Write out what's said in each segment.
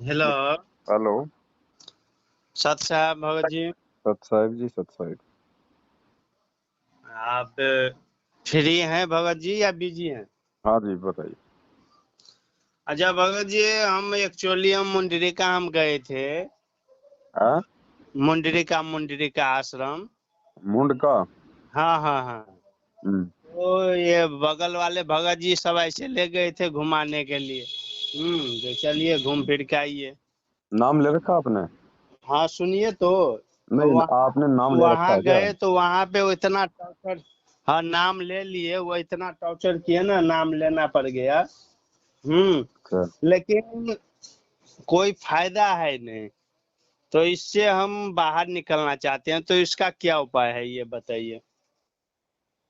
Hello. Hello. सत साहब भगत जी। सत साहिब जी, सत साहिब। आप फ्री हैं भगत जी या बिजी हैं? हाँ जी, बताइए। अच्छा भगत जी, हम एक्चुअली हम मुंडरिका हम गए थे। हाँ। मुंडरिका आश्रम। मुंड का। हाँ हाँ हाँ। हम्म। तो ये बगल वाले भगत जी सब ऐसे ले गए थे घुमाने के लिए। तो चलिए घूम फिर के आइए। नाम ले रखा आपने? हाँ सुनिए तो नहीं, वहाँ आपने नाम ले रखा वहाँ है क्या? गए तो वहाँ पे वो इतना टॉर्चर। हाँ नाम ले लिए, वो इतना टॉर्चर किए ना, नाम लेना पड़ गया। हम्म। अच्छा। लेकिन कोई फायदा है नहीं। तो इससे हम बाहर निकलना चाहते हैं, तो इसका क्या उपाय है ये बताइए।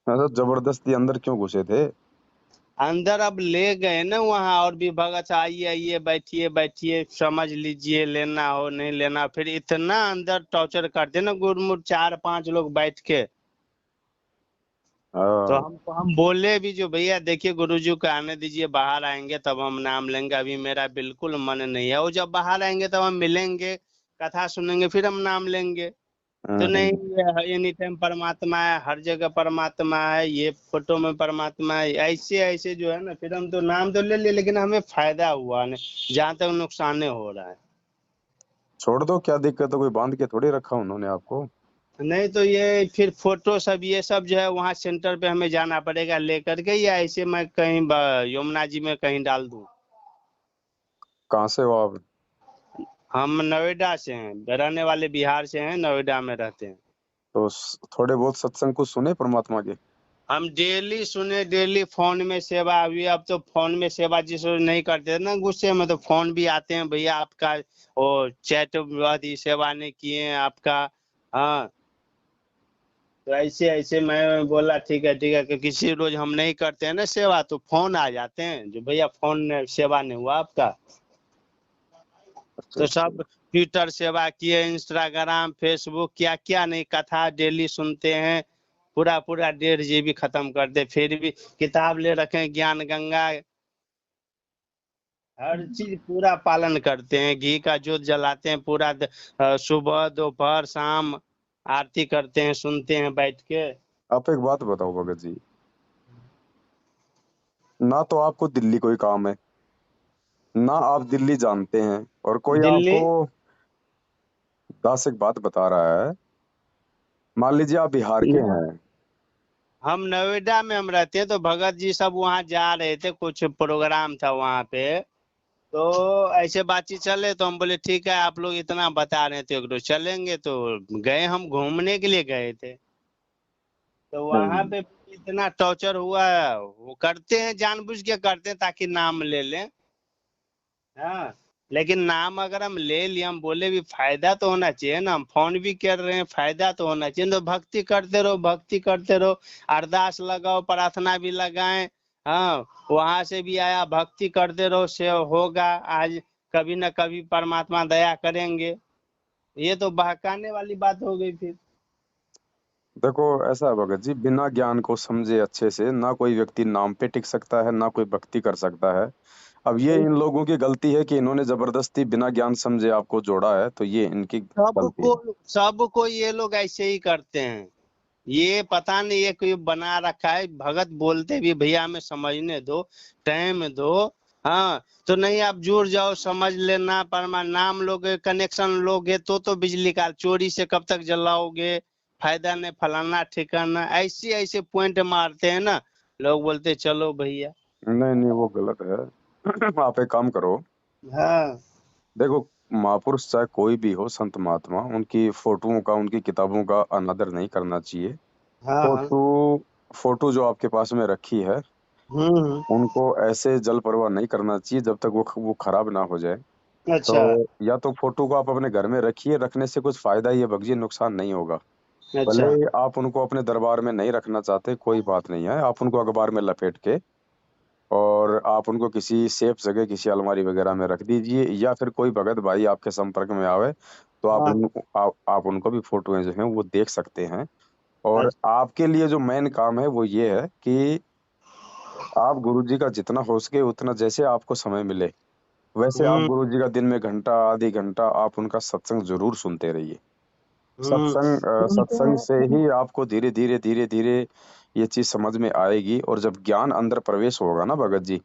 ऐसा जबरदस्ती अंदर क्यों घुसे थे? अंदर अब ले गए ना वहाँ, और भी भगत आइए आइए बैठिए बैठिए समझ लीजिए, लेना हो नहीं लेना, फिर इतना अंदर टॉर्चर करते ना गुरमुट 4-5 लोग बैठ के। तो हाँ। हम बोले भी जो भैया देखिए गुरुजी को आने दीजिए, बाहर आएंगे तब हम नाम लेंगे, अभी मेरा बिल्कुल मन नहीं है। वो जब बाहर आएंगे तब हम मिलेंगे, कथा सुनेंगे, फिर हम नाम लेंगे। तो नहीं, हम्म। ये एनी टाइम परमात्मा है, हर जगह परमात्मा है, ये फोटो में परमात्मा है, ऐसे ऐसे जो है ना, फिर हम तो नाम तो ले लिए लेकिन हमें फायदा हुआ नहीं, जहाँ तक नुकसान हो रहा है। छोड़ दो, क्या दिक्कत है? कोई बांध के थोड़ी रखा उन्होंने आपको। नहीं तो ये फिर फोटो सब ये सब जो है वहाँ सेंटर पे हमें जाना पड़ेगा लेकर के, या ऐसे मैं कहीं यमुना जी में कहीं डाल दूं? कहाँ से हो आप? हम नोएडा से हैं, रहने वाले बिहार से हैं, नोएडा में रहते हैं। तो थोड़े बहुत सत्संग कुछ सुने परमात्मा के? हम डेली सुने, डेली फोन में सेवा, अभी अब तो फोन में सेवा जिस रोज नहीं करते थे ना गुस्से में, तो फोन भी आते हैं, भैया आपका वो चैट वादी सेवा नहीं किए हैं आपका। हाँ। तो ऐसे ऐसे मैं बोला ठीक है कि किसी रोज हम नहीं करते हैं ना सेवा, तो फोन आ जाते हैं जो भैया फोन सेवा नहीं हुआ आपका। अच्छा तो अच्छा। सब ट्विटर सेवा किए, इंस्टाग्राम फेसबुक क्या क्या नहीं, कथा डेली सुनते हैं। पूरा पूरा 1.5 GB खत्म कर दे, फिर भी किताब ले रखे हैं ज्ञान गंगा। हर चीज पूरा पालन करते हैं, घी का जोत जलाते हैं पूरा सुबह दोपहर शाम आरती करते हैं, सुनते हैं बैठ के। आप एक बात बताओ भगत जी, ना तो आपको दिल्ली कोई काम है, ना आप दिल्ली जानते हैं, और कोई दिल्ली। आपको दास एक बात बता रहा है। मान लीजिए आप बिहार के हैं। हम नोएडा में हम रहते हैं, तो भगत जी सब वहाँ जा रहे थे, कुछ प्रोग्राम था वहाँ पे। तो ऐसे बातचीत चले तो हम बोले ठीक है, आप लोग इतना बता रहे थे तो चलेंगे, तो गए, हम घूमने के लिए गए थे। तो वहां हम्म। पे इतना टॉर्चर हुआ। वो करते हैं जानबूझ के करते हैं ताकि नाम ले लें। हाँ। लेकिन नाम अगर हम ले लिए, हम बोले भी फायदा तो होना चाहिए ना, हम फोन भी कर रहे हैं, फायदा तो होना चाहिए, तो भक्ति करते रहो, भक्ति करते रहो। अरदास लगाओ, प्रार्थना भी लगाएं। हाँ। वहां से भी आया, भक्ति करते रहो, से होगा आज, कभी ना कभी परमात्मा दया करेंगे। ये तो बहकाने वाली बात हो गई फिर। देखो, ऐसा है भगत जी, बिना ज्ञान को समझे अच्छे से ना कोई व्यक्ति नाम पे टिक सकता है, ना कोई भक्ति कर सकता है। अब ये इन लोगों की गलती है कि इन्होंने जबरदस्ती बिना ज्ञान समझे आपको जोड़ा है, तो ये इनकी गलती सबको है। सबको ये लोग ऐसे ही करते हैं। ये पता नहीं ये कोई बना रखा है, भगत बोलते भी भैया हमें समझने दो, टाइम दो। हाँ। तो नहीं, आप जुड़ जाओ, समझ लेना, परमा नाम लोगे, कनेक्शन लोगे तो बिजली का चोरी से कब तक जलाओगे, फायदा नहीं, फलाना ठिकाना, ऐसे ऐसे पॉइंट मारते हैं ना। लोग बोलते चलो भैया। नहीं नहीं, वो गलत है। आप एक काम करो। हाँ देखो, महापुरुष चाहे कोई भी हो, संत महात्मा, उनकी फोटोओं का, उनकी किताबों का अनादर नहीं करना चाहिए। हाँ हाँ। फोटो फोटो जो आपके पास में रखी है, हम्म। उनको ऐसे जल प्रवाह नहीं करना चाहिए जब तक वो खराब ना हो जाए। तो अच्छा या तो फोटो को आप अपने घर में रखिए, रखने से कुछ फायदा ही है भगजी, नुकसान नहीं होगा। भले अच्छा। ही आप उनको अपने दरबार में नहीं रखना चाहते, कोई बात नहीं है, आप उनको अखबार में लपेट के और आप उनको किसी सेफ जगह, किसी अलमारी वगैरह में रख दीजिए, या फिर कोई भगत भाई आपके संपर्क में आवे तो हाँ। आप उनको भी फोटोएं जो हैं वो देख सकते हैं। और अच्छा। आपके लिए जो मेन काम है वो ये है कि आप गुरु जी का जितना हो सके उतना, जैसे आपको समय मिले वैसे आप हम्म गुरुजी का दिन में घंटा आधी घंटा आप उनका सत्संग जरूर सुनते रहिए। हम्म सुनते सत्संग से हैं। ही आपको धीरे धीरे धीरे धीरे ये चीज समझ में आएगी, और जब ज्ञान अंदर प्रवेश होगा ना भगत जी,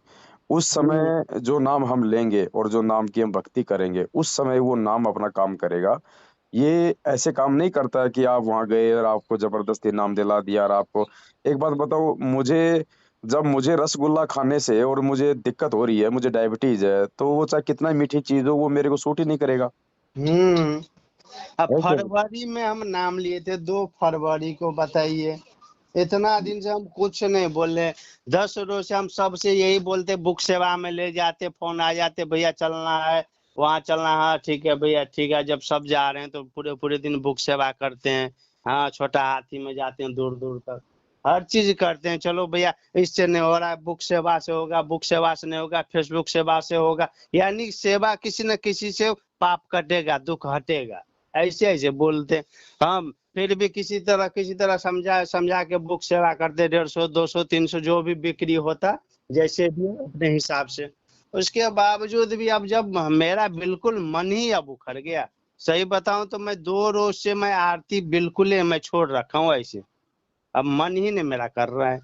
उस हम्म समय जो नाम हम लेंगे और जो नाम की हम भक्ति करेंगे, उस समय वो नाम अपना काम करेगा। ये ऐसे काम नहीं करता है कि आप वहां गए और आपको जबरदस्ती नाम दिला दिया। और आपको एक बात बताओ, जब मुझे रसगुल्ला खाने से और मुझे दिक्कत हो रही है, मुझे डायबिटीज है, तो वो चाहे कितना मीठी चीज हो, वो मेरे को सूट ही नहीं करेगा। हम्म अब है क्या? फरवरी में हम नाम लिए थे, 2 फरवरी को, बताइए। इतना दिन से हम कुछ नहीं बोले। 10 रोज से हम सबसे यही बोलते, बुक सेवा में ले जाते, फोन आ जाते, भैया चलना है, वहाँ चलना है, ठीक है भैया ठीक है। जब सब जा रहे हैं तो पूरे पूरे दिन बुक सेवा करते हैं। हाँ, छोटा हाथी में जाते हैं दूर दूर तक, हर चीज करते हैं। चलो भैया, इससे नहीं हो रहा है, बुक सेवा से होगा, बुक सेवा से नहीं होगा, फेसबुक सेवा से होगा। यानी सेवा किसी न किसी से पाप कटेगा, दुख हटेगा, ऐसे ऐसे बोलते हैं। हम फिर भी किसी तरह समझा समझा के बुक सेवा करते, 150, 200, 300 जो भी बिक्री होता, जैसे भी अपने हिसाब से। उसके बावजूद भी अब जब मेरा बिल्कुल मन ही अब उखड़ गया, सही बताऊं तो मैं 2 रोज से मैं आरती बिल्कुल ही मैं छोड़ रखा हूँ ऐसे। अब मन ही नहीं मेरा कर रहा है।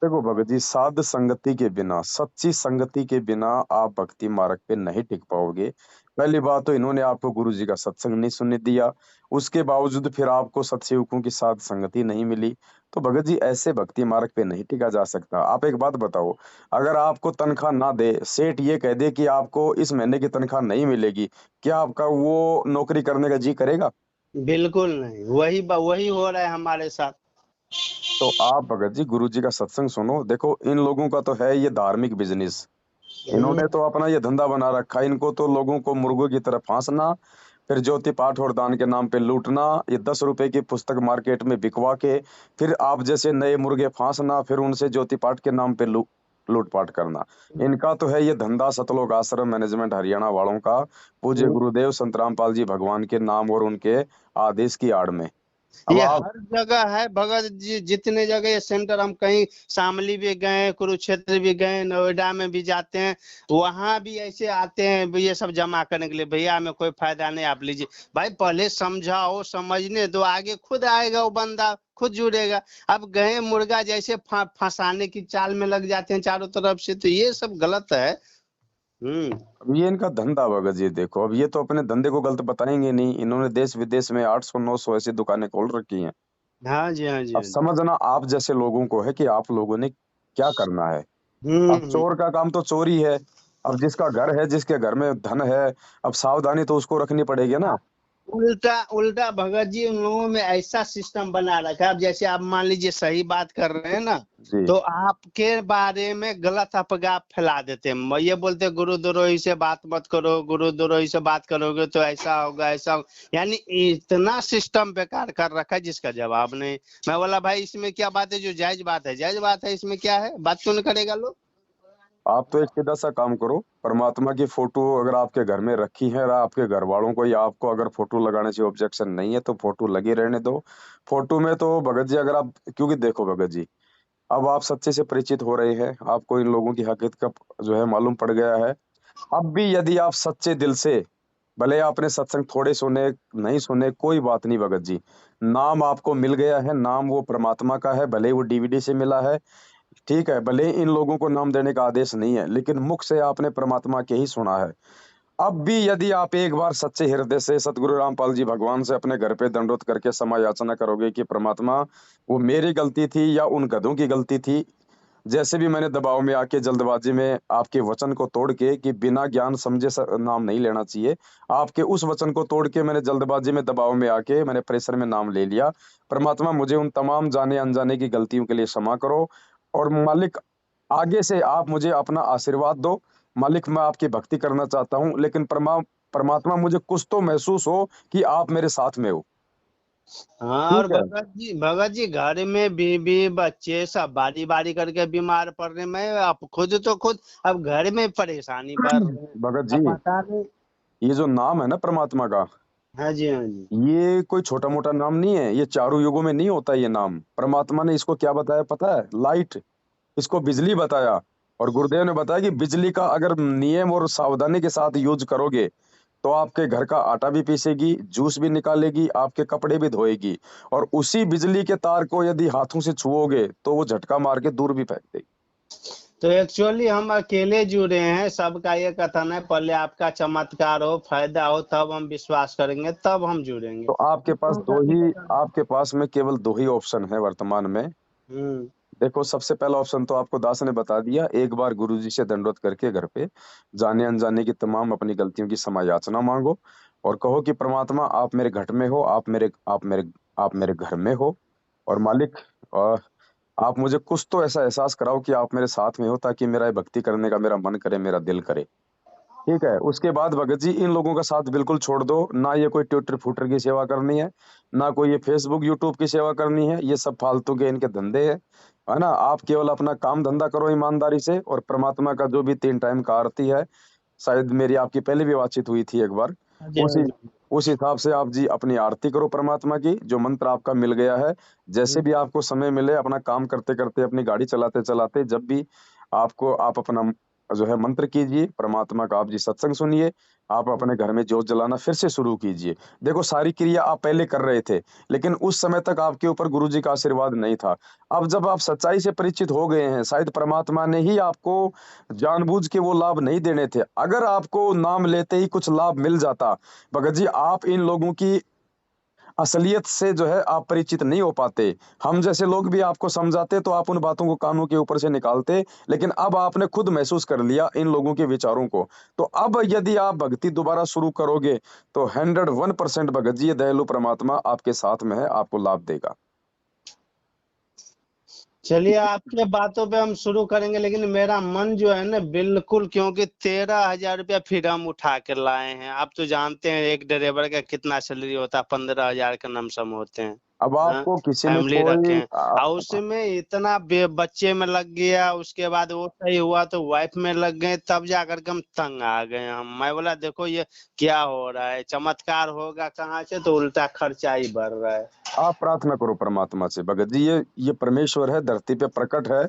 देखो भगत जी, साध संगति के बिना, सच्ची संगति के बिना आप भक्ति मार्ग पे नहीं टिक पाओगे। पहली बात तो इन्होंने आपको गुरु जी का सत्संग नहीं सुनने दिया, उसके बावजूद फिर आपको सत्सेवकों की साध संगति नहीं मिली। तो भगत जी, ऐसे भक्ति मार्ग पे नहीं टिका जा सकता। आप एक बात बताओ, अगर आपको तनख्वाह ना दे, सेठ ये कह दे कि आपको इस महीने की तनख्वाह नहीं मिलेगी, क्या आपका वो नौकरी करने का जी करेगा? बिल्कुल नहीं, वही हो रहा है हमारे साथ। तो आप भगत जी गुरु जी का सत्संग सुनो। देखो, इन लोगों का तो है ये धार्मिक बिजनेस, हम्म, इन्होंने तो अपना ये धंधा बना रखा है। इनको तो लोगों को मुर्गों की तरह फांसना, फिर ज्योति पाठ और दान के नाम पे लूटना, ये 10 रुपए की पुस्तक मार्केट में बिकवा के फिर आप जैसे नए मुर्गे फांसना, फिर उनसे ज्योति पाठ के नाम पे लूटपाट करना। इनका तो है ये धंधा, सतलोक आश्रम मैनेजमेंट हरियाणा वालों का, पूज्य हम्म। गुरुदेव संत रामपाल जी भगवान के नाम और उनके आदेश की आड़ में। अब ये आप हर जगह है भगत जी, जितने जगह ये सेंटर, हम कहीं शामली भी गए, कुरुक्षेत्र भी गए, नोएडा में भी जाते हैं, वहां भी ऐसे आते हैं ये सब जमा करने के लिए। भैया हमें कोई फायदा नहीं, आप लीजिए। भाई पहले समझाओ, समझने दो, आगे खुद आएगा वो बंदा, खुद जुड़ेगा। अब गए मुर्गा जैसे फंसाने की चाल में लग जाते हैं चारों तरफ से, तो ये सब गलत है। हम्म अब ये इनका धंधा भगत जी, देखो अब ये तो अपने धंधे को गलत बताएंगे नहीं। इन्होंने देश विदेश में 800 900 ऐसी दुकानें खोल रखी हैं। हाँ जी, हाँ जी, अब हाँ जी। समझना आप जैसे लोगों को है कि आप लोगों ने क्या करना है। अब हम्म चोर का काम तो चोरी है। अब जिसका घर है, जिसके घर में धन है, अब सावधानी तो उसको रखनी पड़ेगी ना। उल्टा उल्टा भगत जी, उन लोगों में ऐसा सिस्टम बना रखा है। अब जैसे आप मान लीजिए सही बात कर रहे हैं ना, जी। तो आपके बारे में गलत अफवाह फैला देते हैं। ये बोलते हैं गुरुद्रोही से बात मत करो, गुरुद्रोही से बात करोगे तो ऐसा होगा, ऐसा होगा। यानी इतना सिस्टम बेकार कर रखा है जिसका जवाब नहीं। मैं बोला भाई इसमें क्या बात है, जो जायज बात है जायज बात है, इसमें क्या है, बात क्यों नहीं करेगा लोग। आप तो एक सीधा सा काम करो, परमात्मा की फोटो अगर आपके घर में रखी है और आपके घर वालों को या आपको अगर फोटो लगाने से ऑब्जेक्शन नहीं है, तो फोटो लगी रहने दो। फोटो में तो भगत जी अगर आप, क्योंकि देखो भगत जी, अब आप सच्चे से परिचित हो रहे हैं, आपको इन लोगों की हकीकत का जो है मालूम पड़ गया है। अब भी यदि आप सच्चे दिल से, भले आपने सत्संग थोड़े सुने, नहीं सुने, कोई बात नहीं भगत जी, नाम आपको मिल गया है, नाम वो परमात्मा का है, भले वो डीवीडी से मिला है, ठीक है, भले इन लोगों को नाम देने का आदेश नहीं है, लेकिन मुख से आपने परमात्मा के ही सुना है। अब भी यदि आप एक बार सच्चे हृदय से सतगुरु रामपाल जी भगवान से अपने घर पे दंडोत करके क्षमा याचना करोगे कि परमात्मा, वो मेरी गलती थी या उन गधों की गलती थी, जैसे भी मैंने दबाव में आके जल्दबाजी में आपके वचन को तोड़ के कि बिना ज्ञान समझे नाम नहीं लेना चाहिए, आपके उस वचन को तोड़ के मैंने जल्दबाजी में दबाव में आके मैंने प्रेशर में नाम ले लिया। परमात्मा, मुझे उन तमाम जाने अनजाने की गलतियों के लिए क्षमा करो। और मालिक, आगे से आप मुझे अपना आशीर्वाद दो। मालिक, मैं आपकी भक्ति करना चाहता हूँ, लेकिन परमात्मा, मुझे कुछ तो महसूस हो कि आप मेरे साथ में हो। हाँ, और ठीक है। भगत जी घर में बीवी बच्चे सब बारी बारी करके बीमार पड़ रहे हैं। मैं अब खुद अब घर में परेशानी बढ़ रही है। भगत अब जी, पता नहीं। ये जो नाम है ना परमात्मा का, हाँ जी, हाँ जी। ये कोई छोटा मोटा नाम नहीं है। ये चारों युगों में नहीं होता ये नाम। परमात्मा ने इसको क्या बताया पता है? लाइट। इसको बिजली बताया। और गुरुदेव ने बताया कि बिजली का अगर नियम और सावधानी के साथ यूज करोगे तो आपके घर का आटा भी पीसेगी, जूस भी निकालेगी, आपके कपड़े भी धोएगी। और उसी बिजली के तार को यदि हाथों से छुओगे तो वो झटका मार के दूर भी फेंक देगी। तो एक्चुअली हम अकेले जुड़े हैं, सबका ये कथन है पहले आपका चमत्कार हो, फायदा हो, तब हम विश्वास करेंगे, तब हम जुड़ेंगे। तो आपके पास में केवल दो ही ऑप्शन है वर्तमान में। हम्म। देखो, सबसे पहला ऑप्शन तो आपको दास ने बता दिया, एक बार गुरुजी से दंडवत करके घर पे जाने अनजाने की तमाम अपनी गलतियों की क्षमा याचना मांगो और कहो कि परमात्मा आप मेरे घर में हो, आप मेरे घर में हो। और मालिक, अ, आप मुझे कुछ तो ऐसा एहसास कराओ कि आप मेरे साथ में हो, ताकि मेरा ये भक्ति करने का मेरा मन करे, मेरा दिल करे। ठीक है, उसके बाद भगत जी इन लोगों का साथ बिल्कुल छोड़ दो। ना ये कोई ट्विटर फूटर की सेवा करनी है, ना कोई ये फेसबुक यूट्यूब की सेवा करनी है। ये सब फालतू के इनके धंधे है ना। आप केवल अपना काम धंधा करो ईमानदारी से, और परमात्मा का जो भी 3 टाइम का आरती है, शायद मेरी आपकी पहले भी बातचीत हुई थी एक बार, हाँ जी, हाँ उसी जी। उस हिसाब से आप जी अपनी आरती करो परमात्मा की, जो मंत्र आपका मिल गया है। जैसे भी आपको समय मिले, अपना काम करते करते, अपनी गाड़ी चलाते चलाते, जब भी आप अपना जो है मंत्र कीजिए परमात्मा का, आप जी सत्संग सुनिए, आप अपने घर में जोत जलाना फिर से शुरू कीजिए। देखो, सारी क्रिया आप पहले कर रहे थे, लेकिन उस समय तक आपके ऊपर गुरुजी का आशीर्वाद नहीं था। अब जब आप सच्चाई से परिचित हो गए हैं, शायद परमात्मा ने ही आपको जानबूझ के वो लाभ नहीं देने थे। अगर आपको नाम लेते ही कुछ लाभ मिल जाता, भगत जी, आप इन लोगों की असलियत से जो है आप परिचित नहीं हो पाते। हम जैसे लोग भी आपको समझाते तो आप उन बातों को कानों के ऊपर से निकालते, लेकिन अब आपने खुद महसूस कर लिया इन लोगों के विचारों को। तो अब यदि आप भक्ति दोबारा शुरू करोगे तो 101% भगत जी, ये दयालु परमात्मा आपके साथ में है, आपको लाभ देगा। चलिए, आपके बातों पे हम शुरू करेंगे, लेकिन मेरा मन जो है ना बिल्कुल, क्योंकि 13,000 रुपया फिर हम उठा के लाए हैं। आप तो जानते हैं एक ड्राइवर का कितना सैलरी होता है, 15,000 का लमसम होते हैं। अब हाँ, आपको किसी ने फैमिली रखे कोई हैं। और उसमें इतना बच्चे में लग गया, उसके बाद वो सही हुआ तो वाइफ में लग गए, तब जाकर के हम तंग आ गए। हम मैं बोला देखो ये क्या हो रहा है, चमत्कार होगा कहाँ से, तो उल्टा खर्चा ही बढ़ रहा है। आप प्रार्थना करो परमात्मा से भगत जी, ये परमेश्वर है, धरती पे प्रकट है।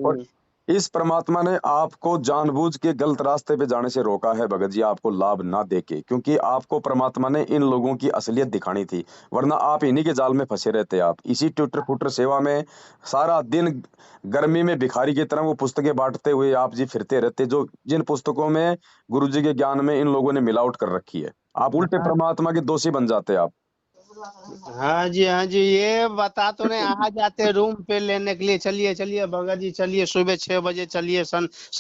और हम्म। इस परमात्मा ने आपको जानबूझ के गलत रास्ते पे जाने से रोका है भगत जी, आपको लाभ ना देके, क्योंकि आपको परमात्मा ने इन लोगों की असलियत दिखानी थी। वरना आप इन्हीं के जाल में फंसे रहते। आप इसी ट्विटर फुटर सेवा में सारा दिन गर्मी में भिखारी की तरह वो पुस्तकें बांटते हुए आप जी फिरते रहते, जो जिन पुस्तकों में गुरु जी के ज्ञान में इन लोगों ने मिलावट कर रखी है। आप उल्टे परमात्मा के दोषी बन जाते आप। हाँ जी, हाँ जी, ये बता तो नहीं, आ जाते हैं रूम पे लेने के लिए। चलिए चलिए भगत जी, चलिए सुबह 6 बजे चलिए।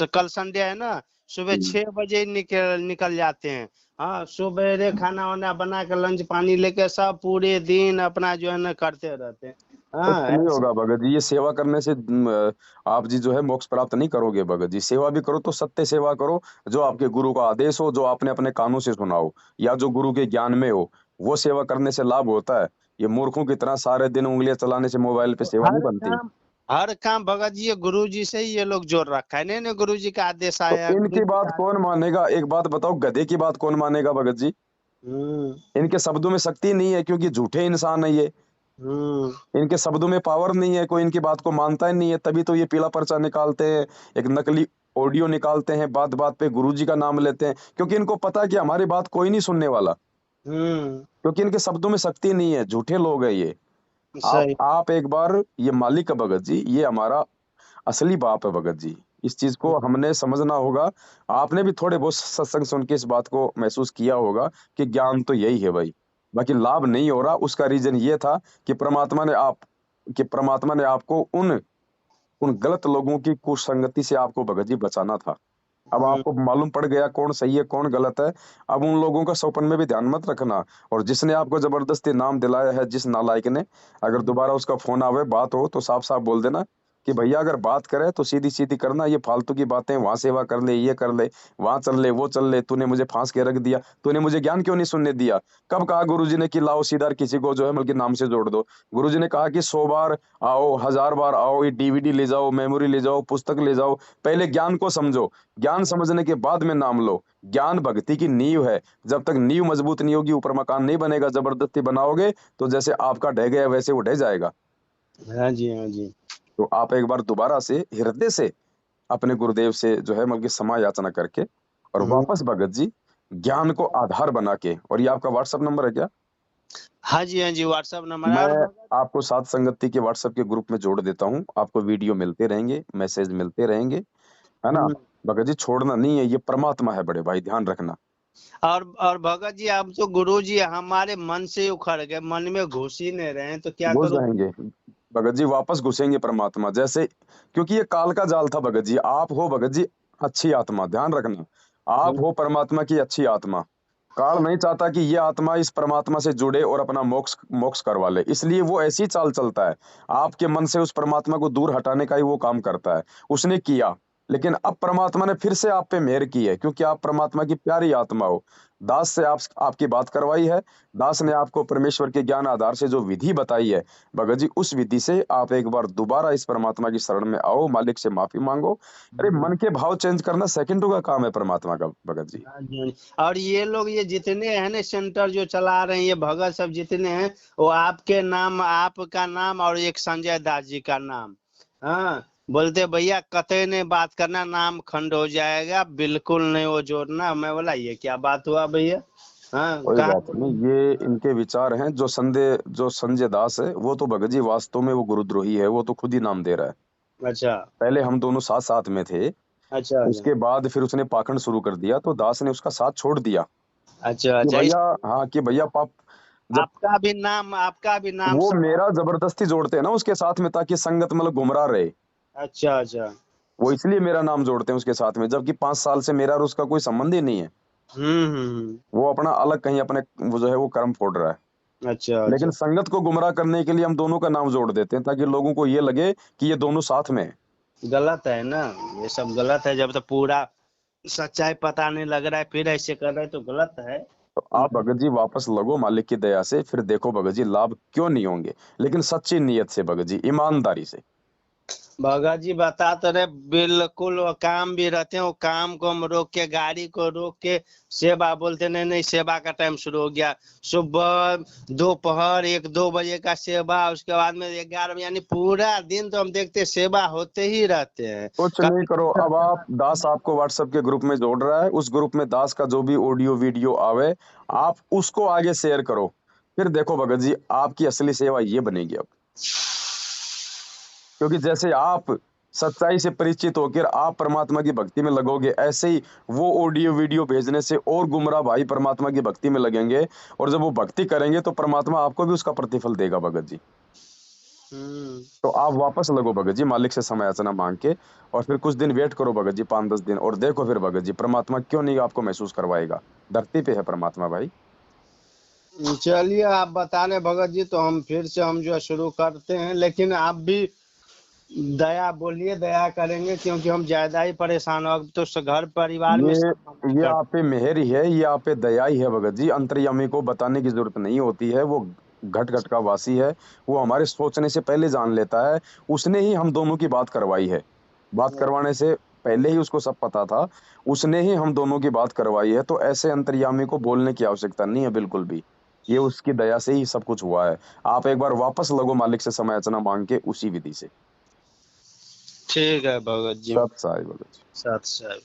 कल संडे है ना, सुबह 6 बजे निकल निकल जाते हैं। हाँ, सुबह खाना वाना बना के लंच पानी लेके सब पूरे दिन अपना जो है ना करते रहते हैं। कुछ हाँ नहीं ऐसे। होगा भगत जी, ये सेवा करने से आप जी जो है मोक्ष प्राप्त नहीं करोगे भगत जी। सेवा भी करो तो सत्य सेवा करो, जो आपके गुरु का आदेश हो, जो आपने अपने कानों से सुना हो, या जो गुरु के ज्ञान में हो, वो सेवा करने से लाभ होता है। ये मूर्खों की तरह सारे दिन उंगलियां चलाने से मोबाइल पे सेवा नहीं हर बनती। काम हर काम भगत जी, ये गुरु जी से ही ये लोग जोड़ रखा है। नहीं नहीं, गुरु जी का आदेश तो आया, गुरु इनकी जी बात का। कौन मानेगा? एक बात बताओ, गधे की बात कौन मानेगा भगत जी? हम्म। इनके शब्दों में शक्ति नहीं है, क्योंकि झूठे इंसान है ये। हम्म। इनके शब्दों में पावर नहीं है, कोई इनकी बात को मानता ही नहीं है, तभी तो ये पीला पर्चा निकालते हैं, एक नकली ऑडियो निकालते हैं, बात बात पे गुरुजी का नाम लेते हैं, क्योंकि इनको पता है कि हमारी बात कोई नहीं सुनने वाला, हम्म। क्योंकि इनके शब्दों में शक्ति नहीं है, झूठे लोग हैं ये। सही। आप एक बार ये मालिक है भगत जी, ये हमारा असली बाप है भगत जी। इस चीज को हमने समझना होगा। आपने भी थोड़े बहुत सत्संग सुन के इस बात को महसूस किया होगा कि ज्ञान तो यही है भाई। बाकी लाभ नहीं हो रहा, उसका रीजन ये था कि परमात्मा ने आपको उन उन गलत लोगों की कुसंगति से आपको भगत जी बचाना था। अब हम्म। आपको मालूम पड़ गया कौन सही है कौन गलत है। अब उन लोगों का सपन में भी ध्यान मत रखना। और जिसने आपको जबरदस्ती नाम दिलाया है, जिस नालायक ने, अगर दोबारा उसका फोन आवे, बात हो, तो साफ साफ बोल देना कि भैया अगर बात करे तो सीधी सीधी करना। ये फालतू की बातें, वहां सेवा कर ले, ये कर ले, वहां चल ले, वो चल ले, तूने मुझे फांस के रख दिया, तूने मुझे ज्ञान क्यों नहीं सुनने दिया? कब कहा गुरुजी ने कि लाओ सीधा किसी को जो है बल्कि नाम से जोड़ दो? गुरुजी ने कहा कि 100 बार आओ, 1000 बार आओ, ये डीवीडी ले जाओ, मेमोरी ले जाओ, पुस्तक ले जाओ, पहले ज्ञान को समझो, ज्ञान समझने के बाद में नाम लो। ज्ञान भक्ति की नींव है। जब तक नींव मजबूत नहीं होगी, ऊपर मकान नहीं बनेगा। जबरदस्ती बनाओगे तो जैसे आपका ढह गया वैसे वो ढह जाएगा। हाँ जी, हाँ जी। तो आप एक बार दोबारा से हृदय से अपने गुरुदेव से जो है मतलब कि क्षमा याचना करके और वापस भगत जी ज्ञान को आधार बना के। और ये आपका व्हाट्सएप नंबर है क्या? हाँ जी व्हाट्सएप नंबर है। और मैं आपको साथ संगति के व्हाट्सएप के ग्रुप में जोड़ देता हूँ, आपको वीडियो मिलते रहेंगे, मैसेज मिलते रहेंगे, है ना? भगत जी छोड़ना नहीं है, ये परमात्मा है बड़े भाई, ध्यान रखना। और भगत जी आप तो गुरु जी हमारे मन से उखड़ गए, मन में घुस ही नहीं रहे हैं, तो क्या घुस करूं? जाएंगे भगत जी, वापस घुसेंगे परमात्मा जैसे, क्योंकि ये काल का जाल था भगत जी। आप हो भगत जी अच्छी आत्मा, ध्यान रखना, आप हो परमात्मा की अच्छी आत्मा। काल नहीं चाहता कि ये आत्मा इस परमात्मा से जुड़े और अपना मोक्ष मोक्ष करवा ले, इसलिए वो ऐसी चाल चलता है, आपके मन से उस परमात्मा को दूर हटाने का ही वो काम करता है। उसने किया, लेकिन अब परमात्मा ने फिर से आप पे मेहर की है, क्योंकि आप परमात्मा की प्यारी आत्मा हो। दास से आपकी बात करवाई है, दास ने आपको परमेश्वर के ज्ञान आधार से जो विधि बताई है भगत जी, उस विधि से आप एक बार दोबारा इस परमात्मा की शरण में आओ, मालिक से माफी मांगो। अरे मन के भाव चेंज करना सेकंडों का काम है परमात्मा का भगत जी। हाँ जी। और ये लोग ये जितने हैं ना सेंटर जो चला रहे हैं, ये भगत सब जितने हैं, वो आपके नाम, आपका नाम और एक संजय दास जी का नाम, हाँ, बोलते भैया कतई नहीं बात करना, नाम खंड हो जाएगा, बिल्कुल नहीं वो जोड़ना। मैं बोला ये क्या बात हुआ भैया? हाँ, कोई कहा? बात नहीं, ये इनके विचार हैं। जो संजय दास है वो तो भगत जी वास्तव में वो गुरुद्रोही है, वो तो खुद ही नाम दे रहा है। अच्छा पहले हम दोनों साथ साथ में थे, अच्छा उसके बाद फिर उसने पाखंड शुरू कर दिया, तो दास ने उसका साथ छोड़ दिया अच्छा कि अच्छा। भैया, हाँ कि भैया पाप, जब आपका भी नाम वो सब। मेरा जबरदस्ती जोड़ते हैं ना उसके साथ में, ताकि संगत मतलब गुमराह रहे, अच्छा अच्छा। वो इसलिए मेरा नाम जोड़ते हैं उसके साथ में, जबकि 5 साल से मेरा और उसका कोई संबंध ही नहीं है। हम्म। वो अपना अलग कहीं अपने वो जो है वो कर्म फोड़ रहा है, अच्छा लेकिन अच्छा। संगत को गुमराह करने के लिए हम दोनों का नाम जोड़ देते हैं, ताकि लोगों को ये लगे कि ये दोनों साथ में है। गलत है ना, ये सब गलत है। जब तक पूरा सच्चाई पता नहीं लग रहा है फिर ऐसे कर रहे हैं तो गलत है। तो आप भगत जी वापस लगो मालिक की दया से, फिर देखो भगत जी लाभ क्यों नहीं होंगे, लेकिन सच्ची नीयत से भगत जी, ईमानदारी से। भगत जी बता तो रहे, बिल्कुल वो काम भी रहते हैं, वो काम को हम रोक के, गाड़ी को रोक के सेवा, बोलते नहीं नहीं सेवा का टाइम शुरू हो गया, सुबह दोपहर 1-2 बजे का सेवा, उसके बाद में 11 बजे, यानी पूरा दिन तो हम देखते सेवा होते ही रहते हैं। कुछ नहीं करो, अब आप दास आपको व्हाट्सएप के ग्रुप में जोड़ रहा है, उस ग्रुप में दास का जो भी ऑडियो वीडियो आवे, आप उसको आगे शेयर करो। फिर देखो भगत जी आपकी असली सेवा ये बनेगी अब, क्योंकि जैसे आप सच्चाई से परिचित होकर आप परमात्मा की भक्ति में लगोगे, ऐसे ही वो ऑडियो वीडियो भेजने से और गुमराह भाई परमात्मा की भक्ति में लगेंगे, और जब वो भक्ति करेंगे तो परमात्मा आपको भी उसका प्रतिफल देगा भगत जी। हम्म। तो आप वापस लगो भगत जी मालिक से समय याचना मांग के, और फिर कुछ दिन वेट करो भगत जी, 5-10 दिन, और देखो फिर भगत जी परमात्मा क्यों नहीं आपको महसूस करवाएगा। धरती पे है परमात्मा भाई। चलिए आप बता रहे भगत जी, तो हम फिर से हम जो है शुरू करते हैं, लेकिन आप भी दया बोलिए, दया करेंगे, क्योंकि हम ज्यादा ही परेशान हो, अब तो घर परिवार में ये सब मना ये कर। आप पे मेहर ही है, ये आप पे दया ही है भगत जी। अंतर्यामी को बताने की जरूरत नहीं होती है, वो घट घट का वासी है, वो हमारे सोचने से पहले जान लेता है। उसने ही हम दोनों की बात करवाई है, बात करवाने से पहले ही उसको सब पता था, उसने ही हम दोनों की बात करवाई है। तो ऐसे अंतर्यामी को बोलने की आवश्यकता नहीं है बिल्कुल भी, ये उसकी दया से ही सब कुछ हुआ है। आप एक बार वापस लगो मालिक से समय याचना मांग के उसी विधि से। ठीक है भगत जी। सत साई भगत जी। सत श्री